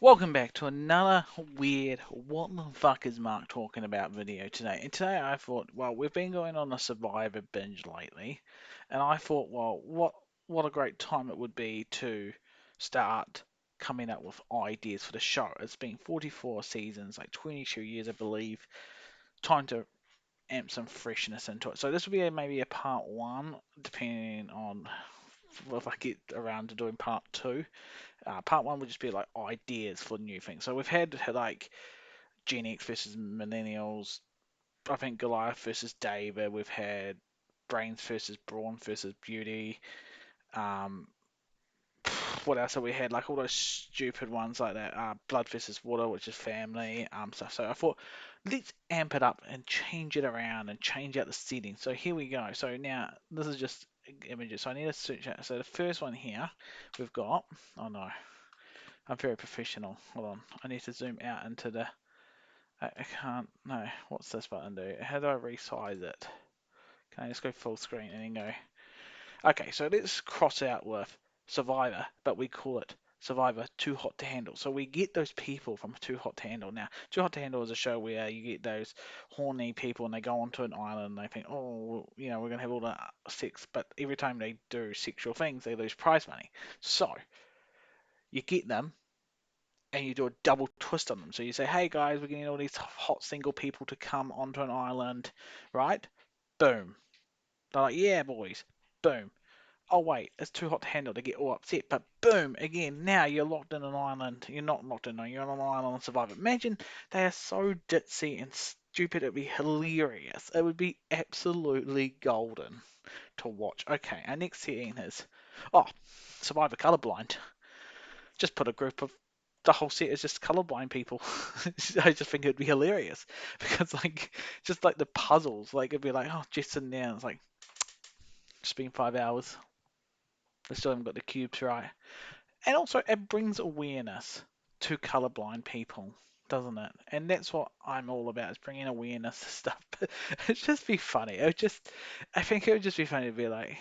Welcome back to another weird what the fuck is Mark talking about video today. And today I thought, well, we've been going on a Survivor binge lately, and I thought, well, what a great time it would be to start coming up with ideas for the show. It's been 44 seasons, like 22 years, I believe. Time to amp some freshness into it. So this will be maybe a part one, depending on if I get around to doing part two. Part one would just be like ideas for new things. So we've had like Gen X versus Millennials. I think Goliath versus David. We've had Brains versus Brawn versus Beauty. Um, what else have we had? Like all those stupid ones like that. Blood versus Water, which is family. Stuff. So I thought let's amp it up and change it around and change out the settings. So here we go. So now this is just images. So I need to switch out. So the first one here we've got. Oh no. I'm very professional. Hold on. I need to zoom out into the. I can't. No. What's this button do? How do I resize it? Can I just go full screen and then go? Okay, so let's cross out with Survivor, but we call it Survivor Too Hot to Handle. So we get those people from Too Hot to Handle. Now, Too Hot to Handle is a show where you get those horny people and they go onto an island and they think, oh, we're going to have all the sex, but every time they do sexual things, they lose prize money. So you get them and you do a double twist on them. So you say, hey guys, we're getting all these hot single people to come onto an island, right? Boom. They're like, yeah, boys. Boom. Oh wait, it's too hot to handle. They get all upset. But boom, again, now you're locked in an island. You're not locked in, no, you're on an island on Survivor. Imagine they are so ditzy and stupid. It'd be hilarious. It would be absolutely golden to watch. Okay, our next setting is, oh, Survivor colorblind. Just put a group of the whole set is just colorblind people. I just think it'd be hilarious because like just like the puzzles, like it'd be like, oh, just sitting there, it's like it's been 5 hours. I still haven't got the cubes right. And also it brings awareness to colorblind people, doesn't it? And that's what I'm all about, is bringing awareness to stuff. But it'd just be funny. I think it would just be funny to be like,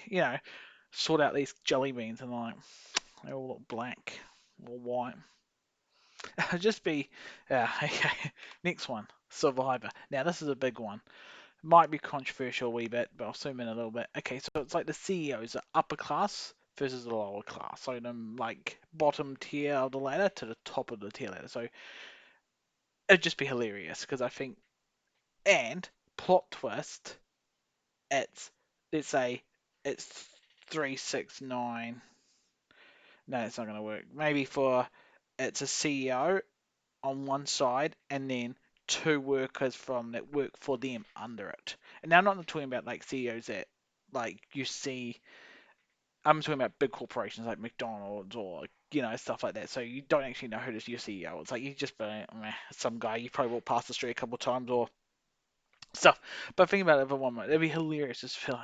sort out these jelly beans and like they all look black or white. It'll just be, yeah, okay. Next one, Survivor. Now this is a big one. Might be controversial a wee bit, but I'll zoom in a little bit. Okay, so it's like the CEOs, the upper class versus the lower class. So them like bottom tier of the ladder to the top of the tier ladder. So it'd just be hilarious because I think, and plot twist, it's let's say it's 369. No, it's not gonna work. Maybe for it's a CEO on one side and then two workers from that work for them under it. And now I'm not talking about like CEOs that like you see. I'm talking about big corporations like McDonald's or stuff like that. So you don't actually know who this your CEO. It's like you just meh, some guy you probably walked past the street a couple of times or stuff. But think about it for one moment. It'd be hilarious. Just feel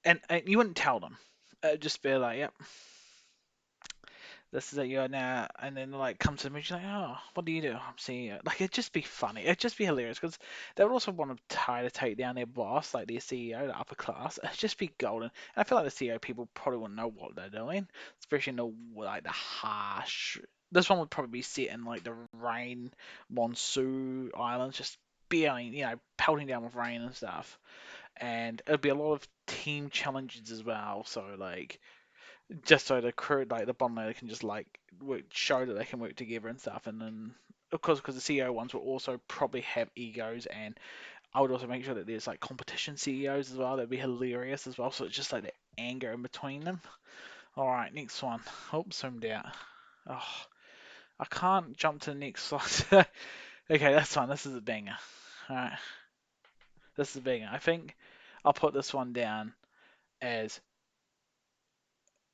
like, and you wouldn't tell them. It'd just be like, yep, this is it, you are now, and then like come to the movie, like, oh, what do you do? I'm CEO. Like it'd just be funny. It'd just be hilarious because they would also want to try to take down their boss, like their CEO, the upper class. It'd just be golden. And I feel like the CEO people probably wouldn't know what they're doing, especially in the harsh. This one would probably be set in like the rain, Monsu Islands, just being, pelting down with rain and stuff. And it'd be a lot of team challenges as well. So like just so the crew, like the bottom layer, can just like show that they can work together and stuff. And then, of course, because the CEO ones will also probably have egos, and I would also make sure that there's like competition CEOs as well. That'd be hilarious as well. So it's just like the anger in between them. All right, next one. Oh, zoomed out. Oh, I can't jump to the next slide. Okay, that's fine. This is a banger. All right, this is a banger. I think I'll put this one down as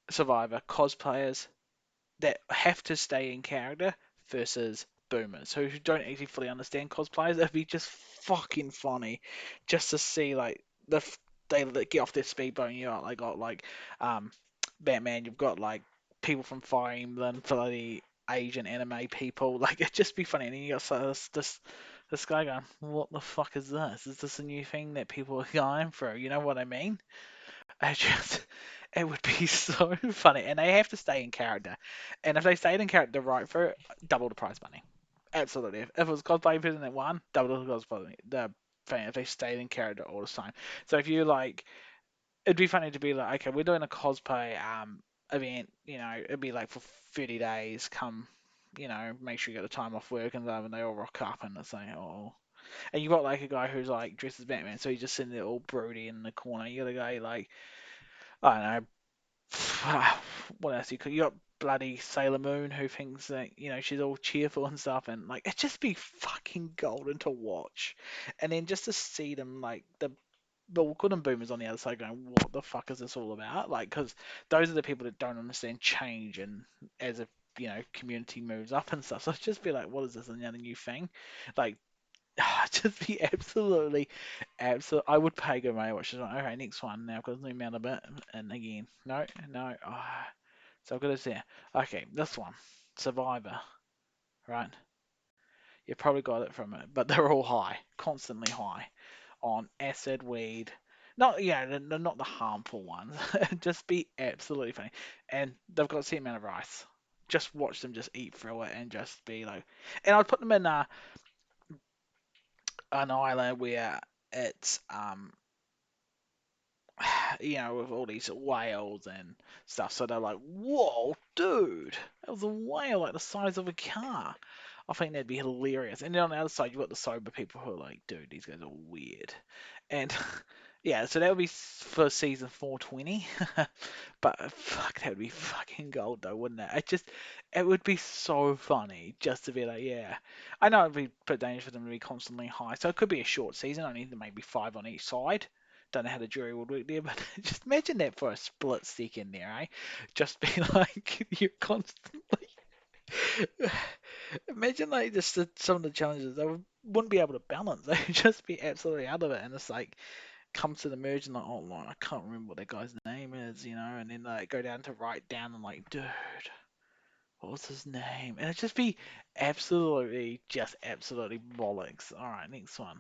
Survivor cosplayers that have to stay in character versus boomers who don't actually fully understand cosplayers. It'd be just fucking funny just to see like they get off their speedboat and like got like um Batman, you've got like people from Fire Emblem, for the Asian anime people. Like it'd just be funny. And then you got this guy going, what the fuck is this? Is this a new thing that people are going through? You know what I mean? I just It would be so funny, and they have to stay in character. And if they stayed in character right for it, double the prize money. Absolutely. If it was cosplay person that won, double the cosplay the thing if they stayed in character all the time. So if you like, it'd be funny to be like, okay, we're doing a cosplay event. It'd be like for 30 days. Come, make sure you get the time off work and stuff, and they all rock up, and it's like, oh. And you got like a guy who's like dressed as Batman, so he's just sitting there all broody in the corner. You got a guy like, I don't know, what else you got bloody Sailor Moon who thinks that she's all cheerful and stuff, and like it'd just be fucking golden to watch, and then just to see them like the good and boomers on the other side going, what the fuck is this all about? Like, because those are the people that don't understand change, and as a community moves up and stuff, so it'd just be like, what is this another new thing? Like, just be absolutely, absolutely. I would pay good money to watch this one. Okay, next one. Now I've got to zoom out a bit, and again, no, no. So I've got to say, okay, this one, Survivor, right? You probably got it from it, but they're all high, constantly high on acid, weed. Not they're not the harmful ones. Just be absolutely funny, and they've got the same amount of rice. Just watch them just eat through it and just be like, and I'd put them in an island where it's with all these whales and stuff. So they're like, whoa, dude, that was a whale like the size of a car. I think that'd be hilarious. And then on the other side, you've got the sober people who are like, dude, these guys are weird. And yeah, so that would be for season 420. But fuck, that would be fucking gold though, wouldn't it? It would be so funny just to be like, yeah. I know it'd be a bit dangerous for them to be constantly high, so it could be a short season, only maybe 5 on each side. Don't know how the jury would work there, but just imagine that for a split second there, eh? Just be like, you're constantly. Imagine like just some of the challenges they wouldn't be able to balance. They would just be absolutely out of it, and it's like comes to the merge and like, oh, I can't remember what that guy's name is, and then like go down to write down and like, dude, what was his name? And it'd just be absolutely bollocks. All right, next one.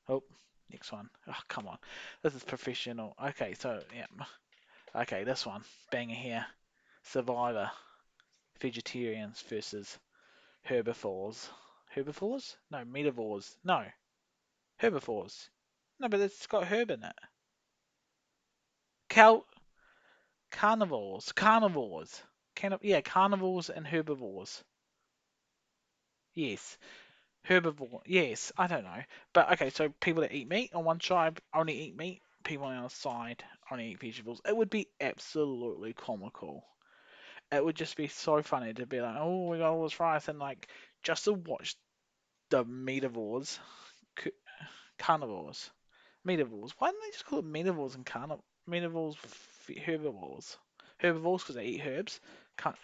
Oh, next one. Oh, come on, this is professional. Okay, so yeah, okay, this one, banger here, Survivor, vegetarians versus herbivores. Herbivores? No, metabores. No, herbivores. No, but it's got herb in it. Cal carnivores. Yeah, carnivores and herbivores. Yes, herbivore. Yes, I don't know. But okay, so people that eat meat on one side only eat meat. People on the other side only eat vegetables. It would be absolutely comical. It would just be so funny to be like, oh, we got all this rice, and like just to watch the meativores, carnivores, meativores. Why don't they just call it meativores and meativores, herbivores? Herbivores because they eat herbs.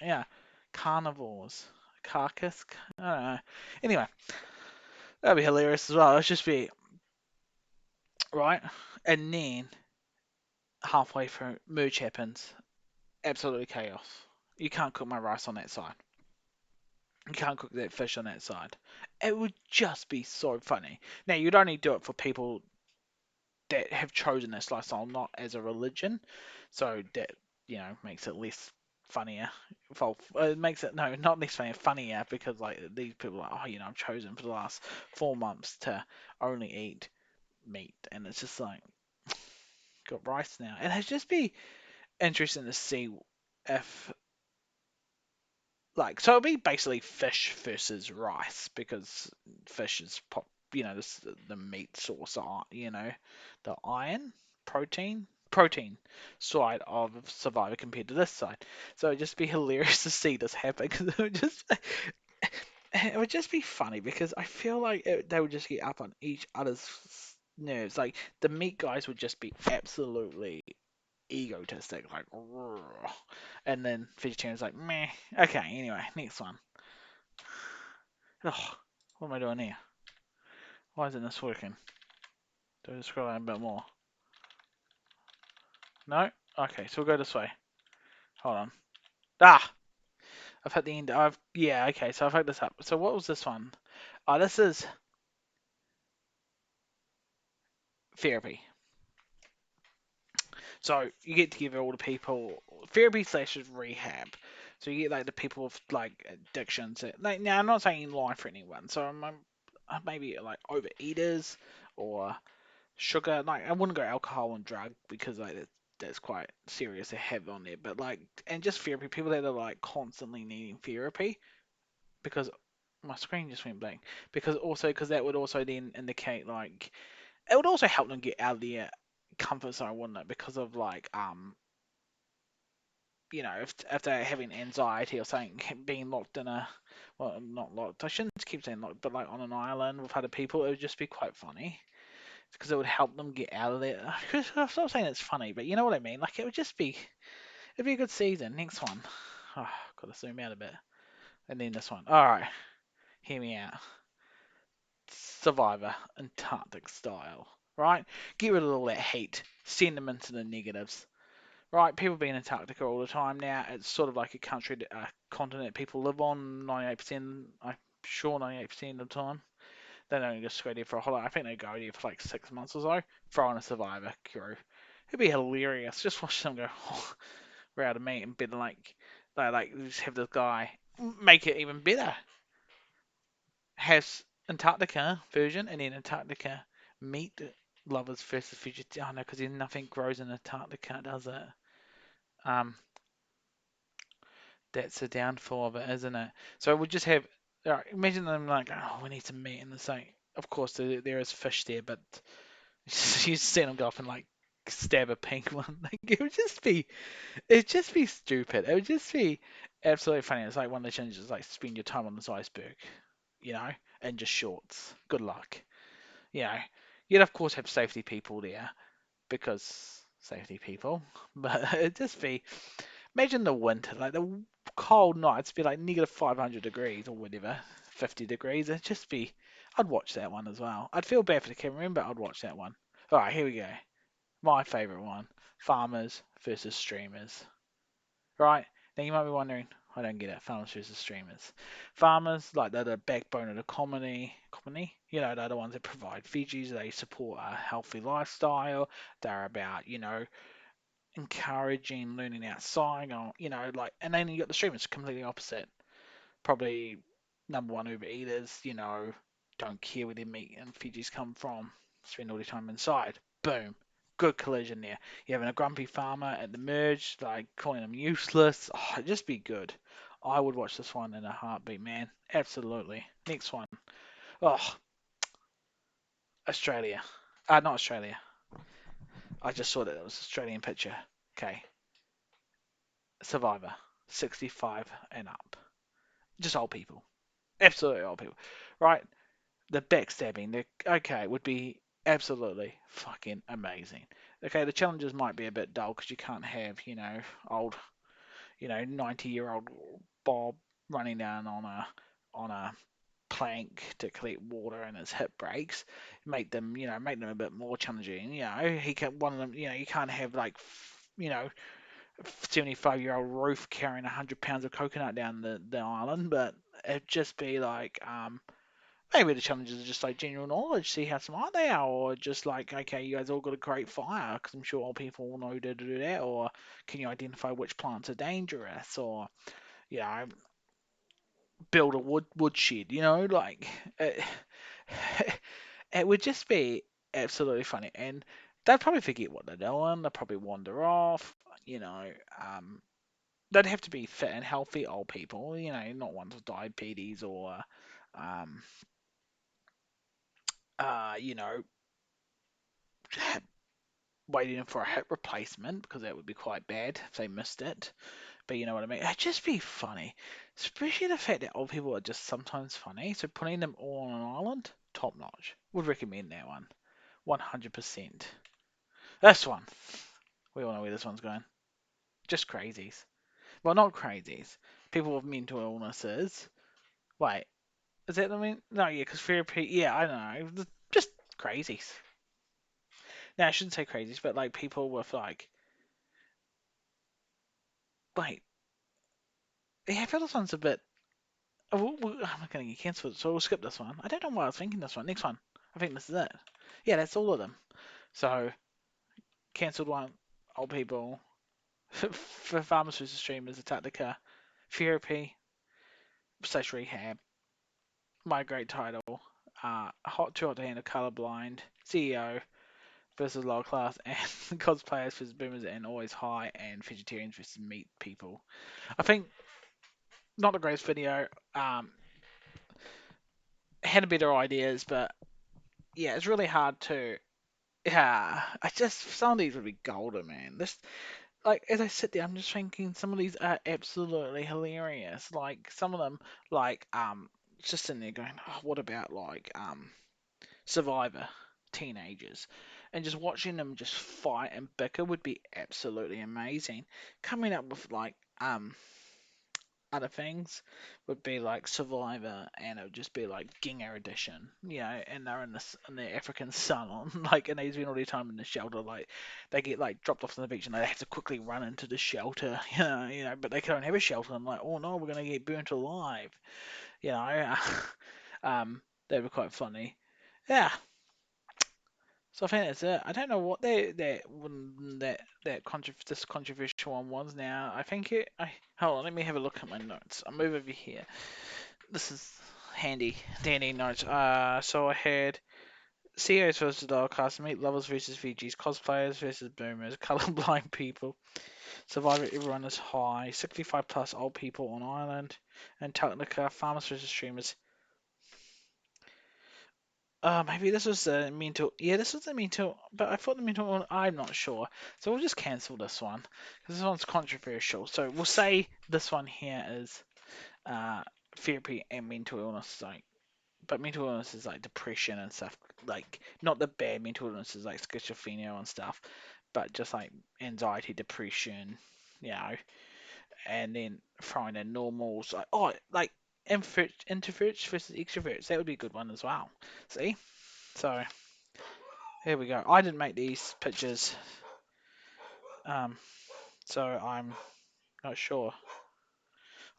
Yeah, carnivores, carcass. I don't know. Anyway, that'd be hilarious as well. Let's just be right, and then halfway through, merge happens. Absolutely chaos. You can't cook my rice on that side. You can't cook that fish on that side. It would just be so funny. Now, you'd only do it for people that have chosen this lifestyle, not as a religion. So that, makes it less funnier. Well, it makes it, no, not less funnier because, like, these people are like, oh, I've chosen for the last 4 months to only eat meat. And it's just like, got rice now. And it'd just be interesting to see if so it'll be basically fish versus rice because fish is the meat source, the iron, protein side of Survivor compared to this side. So it'd just be hilarious to see this happen because it would just be funny because I feel like they would just get up on each other's nerves. Like the meat guys would just be absolutely egotistic, like, and then vegetarians like, meh. Okay, anyway, next one. Ugh, what am I doing here? Why isn't this working? Do I just scroll down a bit more? No? Okay, so we'll go this way. Hold on. Ah! I've hit the end. Yeah, okay, so I've hooked this up. So what was this one? Oh, this is therapy. So you get together all the people, therapy slash rehab. So you get like the people with like addictions. Like, now I'm not saying life-threatening ones. So maybe like overeaters or sugar. Like I wouldn't go alcohol and drug because like that's quite serious to have on there. But like, and just therapy, people that are like constantly needing therapy because my screen just went blank. Because that would also then indicate like it would also help them get out of their comfort zone, wouldn't it? Because of like if they're having anxiety or something, being locked in a, well, not locked, I shouldn't keep saying locked, but like on an island with other people, it would just be quite funny because it would help them get out of there. I'm not saying it's funny, but you know what I mean. Like it'd be a good season. Next one. Oh, gotta zoom out a bit, and then this one. All right, hear me out. Survivor, Antarctic style, right? Get rid of all that hate, send them into the negatives. Right, people be in Antarctica all the time now. It's sort of like a country, a continent people live on 98%, I'm sure 98% of the time. They don't just go there for a holiday. I think they go there for like 6 months or so. Throw in a survivor crew. It'd be hilarious. Just watch them go, oh, we're out of meat and better they just have this guy make it even better. Has Antarctica version and then Antarctica meat lovers versus vegetarian. Oh no, because nothing grows in Antarctica, does it? Um, That's the downfall of it, isn't it? So we just have, imagine them like, oh, we need some meat in the same. Of course, there is fish there, but you see them go up and like stab a pink one. Like it'd just be stupid. It would just be absolutely funny. It's like one of the challenges, like spend your time on this iceberg, you know, in just shorts. Good luck. You know, you'd of course have safety people there because safety people, but it'd just be imagine the winter, like the cold nights, be like negative 500 degrees or whatever, 50 degrees. It'd just be. I'd watch that one as well. I'd feel bad for the cameraman, but I'd watch that one. All right, here we go. My favourite one: farmers versus streamers. Right now, you might be wondering, I don't get it. Farmers versus streamers. Farmers, like they're the backbone of the comedy. You know, they're the ones that provide veggies. They support a healthy lifestyle. They're about, encouraging learning outside, or, like, and then you got the streamers, completely opposite. Probably number one Uber eaters, don't care where their meat and veggies come from, spend all their time inside. Boom. Good collision there. You're having a grumpy farmer at the merge, like calling them useless. Oh, it'd just be good. I would watch this one in a heartbeat, man. Absolutely. Next one. Oh, Australia. Not Australia. I just saw that it was an Australian picture. Okay. Survivor. 65 and up. Just old people. Absolutely old people. Right? The backstabbing, okay, would be absolutely fucking amazing. Okay, the challenges might be a bit dull because you can't have, old, 90-year-old Bob running down on a plank to collect water and his hip breaks. Make them a bit more challenging. He can one of them. You can't have like, 75-year-old Ruth carrying 100 pounds of coconut down the island, but it'd just be like, maybe the challenges are just like general knowledge, see how smart they are, or just like, okay, you guys all got a great fire, because I'm sure all people will know to do that, or can you identify which plants are dangerous, or, you know, build a woodshed, like, it would just be absolutely funny, and they'd probably forget what they're doing, they'd probably wander off, you know, um, they'd have to be fit and healthy old people, not ones with diabetes or, um, uh, you know, waiting for a hip replacement because that would be quite bad if they missed it. But you know what I mean? It'd just be funny, especially the fact that old people are just sometimes funny. So putting them all on an island, top notch. Would recommend that one, 100%. This one, we all know where this one's going. Just crazies. Well, not crazies. People with mental illnesses. Wait, is that the mean? No, yeah, because therapy. Yeah, I don't know. Just crazies. Now I shouldn't say crazies, but like people with like, yeah, I feel this one's a bit. Oh, I'm not going to get cancelled, so we'll skip this one. I don't know why I was thinking this one. Next one. I think this is it. Yeah, that's all of them. So, cancelled one. old people. For farmers versus streamers, Tactica, therapy, slash rehab, my great title, hot too hot to handle, colorblind, CEO versus lower class, and cosplayers versus boomers, and always high, and vegetarians versus meat people. I think not the greatest video. Had better ideas, but yeah, it's really hard to. Yeah, I just some of these would be golden, man. This like as I sit there, I'm just thinking some of these are absolutely hilarious. Like some of them, like just in there going, oh, what about like Survivor teenagers, and just watching them just fight and bicker would be absolutely amazing. Coming up with like other things would be like Survivor, and it would just be like Ginger Edition, and they're in the African sun on like, and they spend all their time in the shelter, like they get like dropped off on the beach and they have to quickly run into the shelter, but they don't have a shelter, and like, oh no, we're gonna get burnt alive, you know, that'd be quite funny, yeah. So I think that's it. I don't know what this controversial one was now. I think hold on, let me have a look at my notes. I'll move over here. This is handy dandy notes. So I had CEOs versus Dialcast, meat lovers versus VGs, cosplayers versus boomers, colorblind people, Survivor everyone is high, 65 plus old people on island, and Technica, farmers versus streamers. Maybe this was the mental. Yeah, this was the mental. But I thought the mental one. I'm not sure. So we'll just cancel this one because this one's controversial. So we'll say this one here is uh therapy and mental illness. Like, but mental illness is like depression and stuff. Like not the bad mental illnesses like schizophrenia and stuff, but just like anxiety, depression. You know, and then throwing in normals. Like introverts versus extroverts. That would be a good one as well. See. So here we go. I didn't make these pictures, um, so I'm not sure.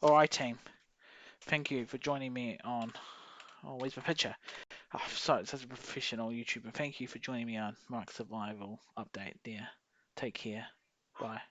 All right, team. Thank you for joining me on. Oh, where's my picture? Oh, sorry, such a professional YouTuber. Thank you for joining me on Mark Survival Update there. Take care. Bye.